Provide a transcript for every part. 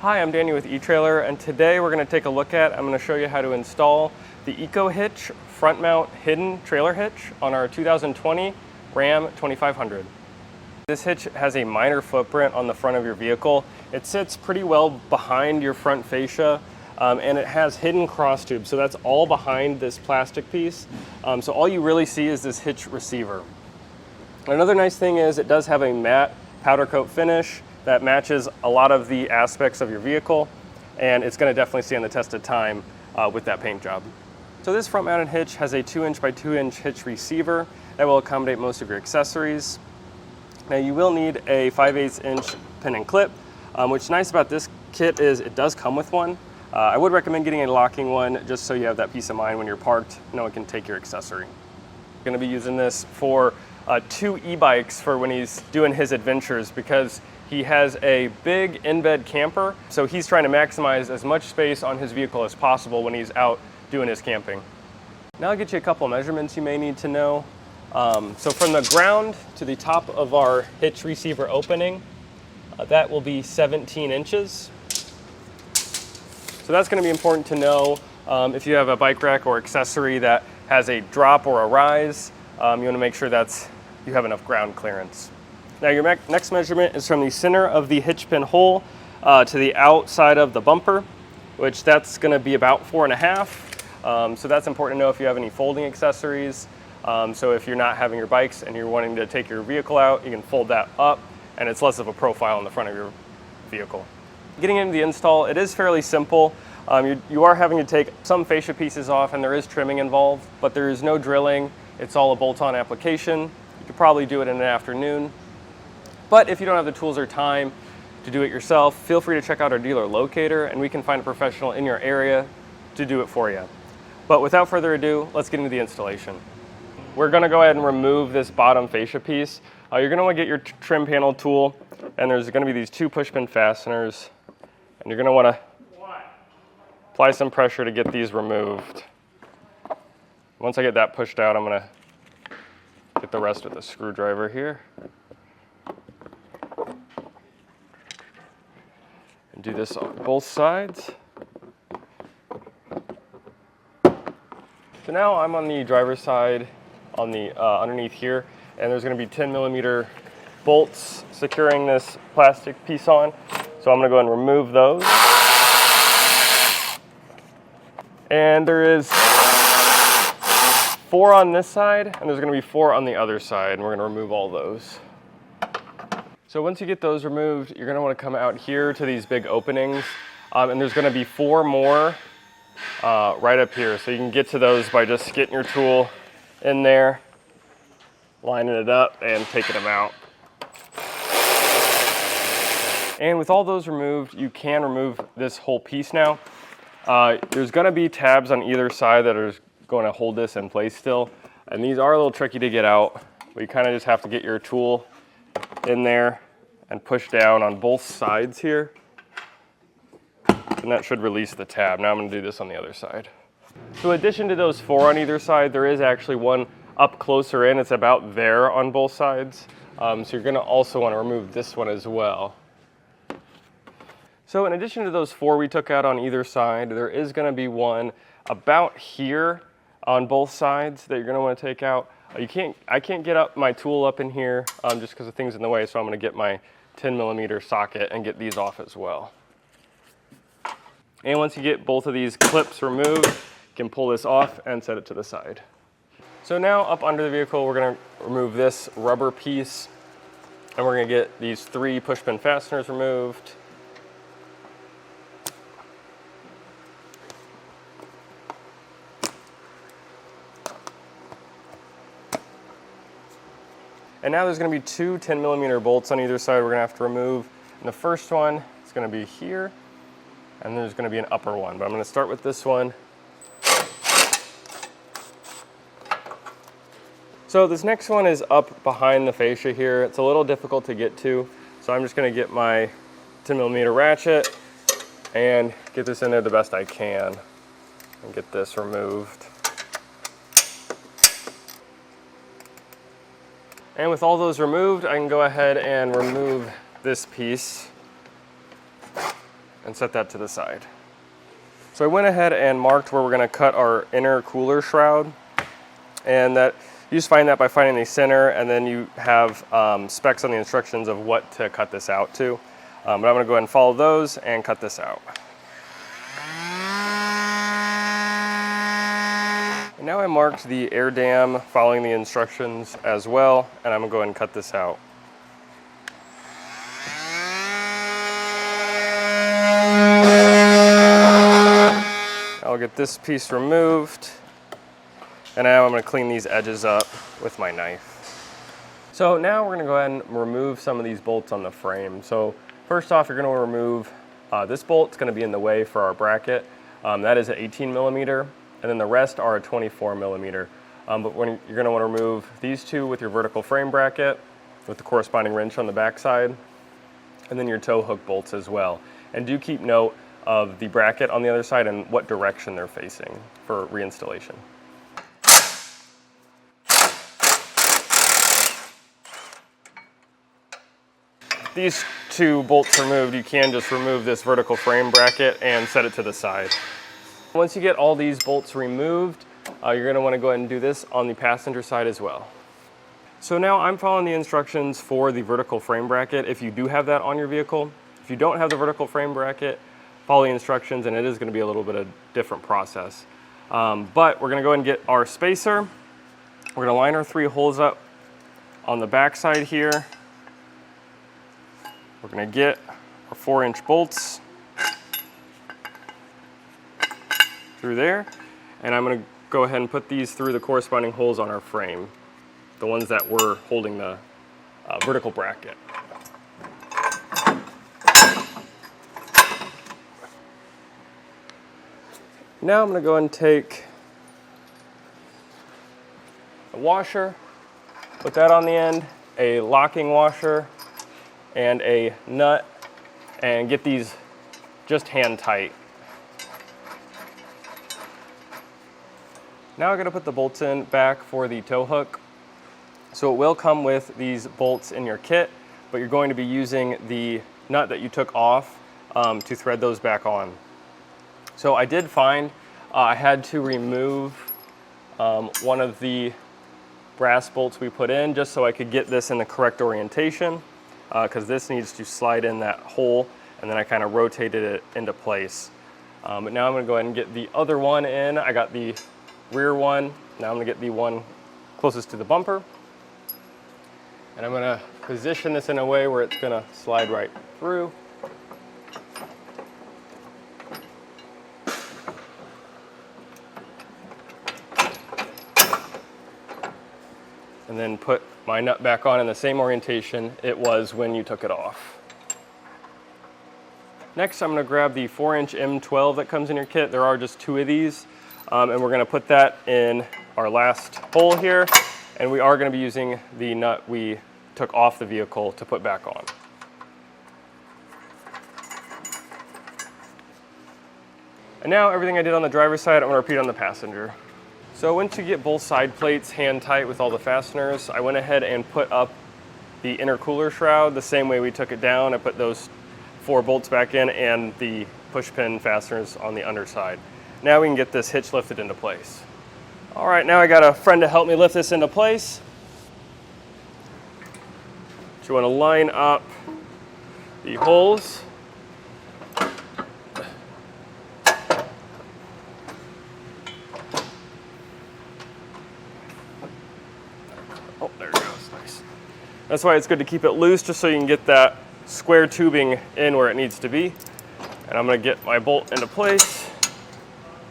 Hi, I'm Danny with eTrailer, and today we're going to take a look at, I'm going to show you how to install the EcoHitch Front Mount Hidden Trailer Hitch on our 2020 Ram 2500. This hitch has a minor footprint on the front of your vehicle. It sits pretty well behind your front fascia, and it has hidden cross tubes, so that's all behind this plastic piece. So all you really see is this hitch receiver. Another nice thing is it does have a matte powder coat finish that matches a lot of the aspects of your vehicle, and it's going to definitely stand the test of time with that paint job. So this front mounted hitch has a 2" by 2" hitch receiver that will accommodate most of your accessories. Now you will need a 5/8" pin and clip, which is nice about this kit is it does come with one. I would recommend getting a locking one just so you have that peace of mind when you're parked, no one can take your accessory. I'm going to be using this for 2 e-bikes for when he's doing his adventures, because he has a big in-bed camper, so he's trying to maximize as much space on his vehicle as possible when he's out doing his camping. Now I'll get you a couple measurements you may need to know. So from the ground to the top of our hitch receiver opening, that will be 17 inches. So that's going to be important to know if you have a bike rack or accessory that has a drop or a rise. You want to make sure you have enough ground clearance. Now your next measurement is from the center of the hitch pin hole to the outside of the bumper, which that's going to be about 4.5. So that's important to know if you have any folding accessories. So if you're not having your bikes and you're wanting to take your vehicle out, you can fold that up and it's less of a profile in the front of your vehicle. Getting into the install, it is fairly simple. You are having to take some fascia pieces off and there is trimming involved, but there is no drilling. It's all a bolt-on application. You could probably do it in an afternoon. But if you don't have the tools or time to do it yourself, feel free to check out our dealer locator and we can find a professional in your area to do it for you. But without further ado, let's get into the installation. We're going to go ahead and remove this bottom fascia piece. You're going to want to get your trim panel tool, and there's going to be these 2 push pin fasteners, and you're going to want to apply some pressure to get these removed. Once I get that pushed out, I'm going to get the rest with a screwdriver here. And do this on both sides. So now I'm on the driver's side on the underneath here, and there's going to be 10mm bolts securing this plastic piece on. So I'm going to go ahead and remove those. And there is 4 on this side, and there's going to be 4 on the other side, and we're going to remove all those. So once you get those removed, you're going to want to come out here to these big openings, and there's going to be 4 more right up here. So you can get to those by just getting your tool in there, lining it up, and taking them out. And with all those removed, you can remove this whole piece now. There's going to be tabs on either side that are going to hold this in place still, and these are a little tricky to get out. But you kind of just have to get your tool in there and push down on both sides here, and that should release the tab. Now I'm going to do this on the other side. So in addition to those 4 on either side, there is actually one up closer in. It's about there on both sides. So you're going to also want to remove this one as well. So in addition to those 4 we took out on either side, there is going to be one about here on both sides that you're going to want to take out. I can't get up my tool up in here just because of things in the way, so I'm going to get my 10mm socket and get these off as well. And once you get both of these clips removed, you can pull this off and set it to the side. So now up under the vehicle, we're going to remove this rubber piece, and we're going to get these 3 push pin fasteners removed. And now there's going to be 2 10mm bolts on either side we're going to have to remove. And the first one is going to be here, and there's going to be an upper one. But I'm going to start with this one. So this next one is up behind the fascia here. It's a little difficult to get to, so I'm just going to get my 10mm ratchet and get this in there the best I can and get this removed. And with all those removed, I can go ahead and remove this piece. and set that to the side. So I went ahead and marked where we're going to cut our inner cooler shroud, and that you just find that by finding the center, and then you have specs on the instructions of what to cut this out to. But I'm going to go ahead and follow those and cut this out. And now I marked the air dam following the instructions as well, and I'm going to go ahead and cut this out. I'll get this piece removed, and now I'm going to clean these edges up with my knife. So now we're going to go ahead and remove some of these bolts on the frame. So first off, you're going to remove this bolt. It's going to be in the way for our bracket. That is an 18 millimeter, and then the rest are a 24 millimeter. But when you're going to want to remove these two with your vertical frame bracket, with the corresponding wrench on the back side, and then your tow hook bolts as well. And do keep note of the bracket on the other side and what direction they're facing for reinstallation. These two bolts removed, you can just remove this vertical frame bracket and set it to the side. Once you get all these bolts removed, you're going to want to go ahead and do this on the passenger side as well. So now I'm following the instructions for the vertical frame bracket if you do have that on your vehicle. If you don't have the vertical frame bracket, follow the instructions, and it is going to be a little bit of a different process. But we're going to go ahead and get our spacer. We're going to line our 3 holes up on the back side here. We're going to get our 4-inch bolts through there, and I'm going to go ahead and put these through the corresponding holes on our frame, the ones that were holding the vertical bracket. Now I'm going to go and take a washer, put that on the end, a locking washer, and a nut, and get these just hand tight. Now I'm going to put the bolts in back for the tow hook. So it will come with these bolts in your kit, but you're going to be using the nut that you took off to thread those back on. So I did find I had to remove one of the brass bolts we put in just so I could get this in the correct orientation, because this needs to slide in that hole, and then I kind of rotated it into place. But now I'm going to go ahead and get the other one in. I got the rear one. Now I'm going to get the one closest to the bumper. And I'm going to position this in a way where it's going to slide right through. And then put my nut back on in the same orientation it was when you took it off. Next, I'm going to grab the 4-inch M12 that comes in your kit. There are just 2 of these, and we're going to put that in our last hole here, and we are going to be using the nut we took off the vehicle to put back on. And now everything I did on the driver's side, I'm going to repeat on the passenger. So once you get both side plates hand tight with all the fasteners, I went ahead and put up the inner cooler shroud the same way we took it down. I put those 4 bolts back in and the push pin fasteners on the underside. Now we can get this hitch lifted into place. All right, now I got a friend to help me lift this into place. So you want to line up the holes. Oh, there it goes, nice. That's why it's good to keep it loose, just so you can get that square tubing in where it needs to be. And I'm going to get my bolt into place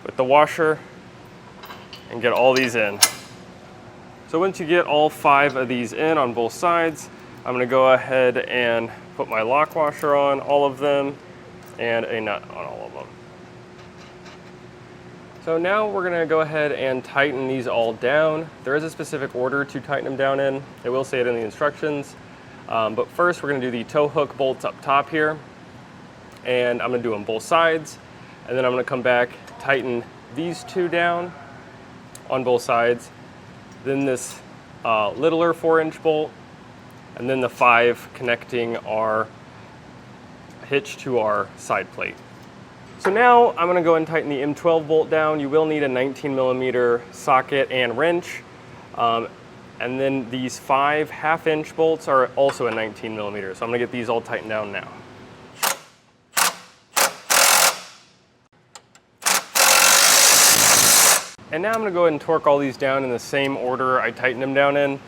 with the washer and get all these in. So once you get all 5 of these in on both sides, I'm going to go ahead and put my lock washer on all of them and a nut on all of them. So now we're going to go ahead and tighten these all down. There is a specific order to tighten them down in. It will say it in the instructions. But first we're going to do the tow hook bolts up top here. And I'm going to do them both sides. And then I'm going to come back, tighten these 2 down on both sides. Then this littler 4-inch bolt. And then the 5 connecting our hitch to our side plate. So now I'm going to go and tighten the M12 bolt down. You will need a 19mm socket and wrench. And then these 5 1/2-inch bolts are also a 19mm. So I'm going to get these all tightened down now. And now I'm going to go ahead and torque all these down in the same order I tightened them down in.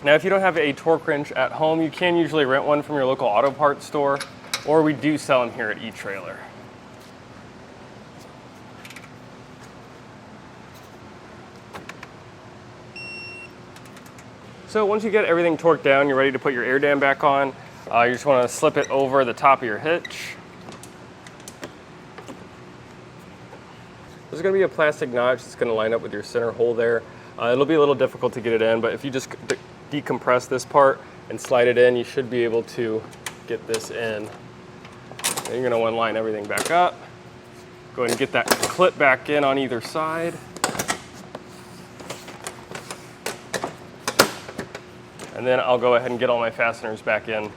Now if you don't have a torque wrench at home, you can usually rent one from your local auto parts store, or we do sell them here at eTrailer. So once you get everything torqued down, you're ready to put your air dam back on. You just want to slip it over the top of your hitch. There's going to be a plastic notch that's going to line up with your center hole there. It'll be a little difficult to get it in, but if you just decompress this part and slide it in, you should be able to get this in. And you're going to want to line everything back up. Go ahead and get that clip back in on either side. And then I'll go ahead and get all my fasteners back in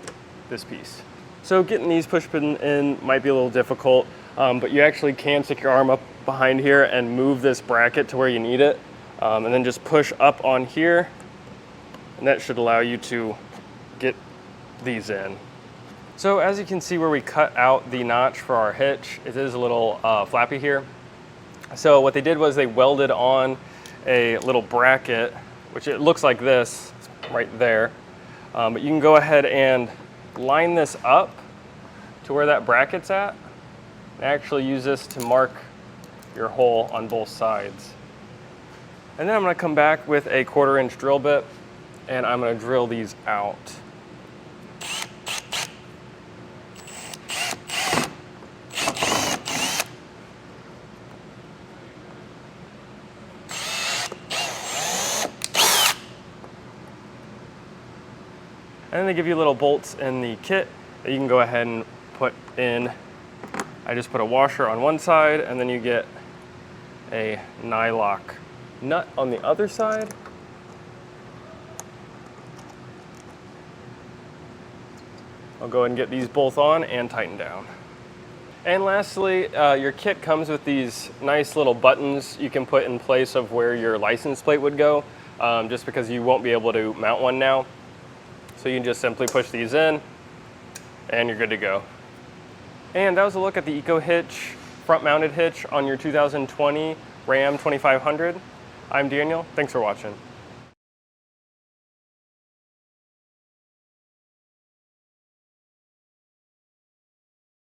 this piece. So getting these push pins in might be a little difficult, but you actually can stick your arm up behind here and move this bracket to where you need it. And then just push up on here, and that should allow you to get these in. So as you can see where we cut out the notch for our hitch, it is a little flappy here. So what they did was they welded on a little bracket, which it looks like this right there. But you can go ahead and line this up to where that bracket's at, and actually use this to mark your hole on both sides. And then I'm going to come back with a 1/4-inch drill bit, and I'm going to drill these out. And then they give you little bolts in the kit that you can go ahead and put in. I just put a washer on one side, and then you get a nylock nut on the other side. I'll go ahead and get these both on and tighten down. And lastly, your kit comes with these nice little buttons you can put in place of where your license plate would go, just because you won't be able to mount one now. So you can just simply push these in, and you're good to go. And that was a look at the EcoHitch front mounted hitch on your 2020 Ram 2500. I'm Daniel, thanks for watching.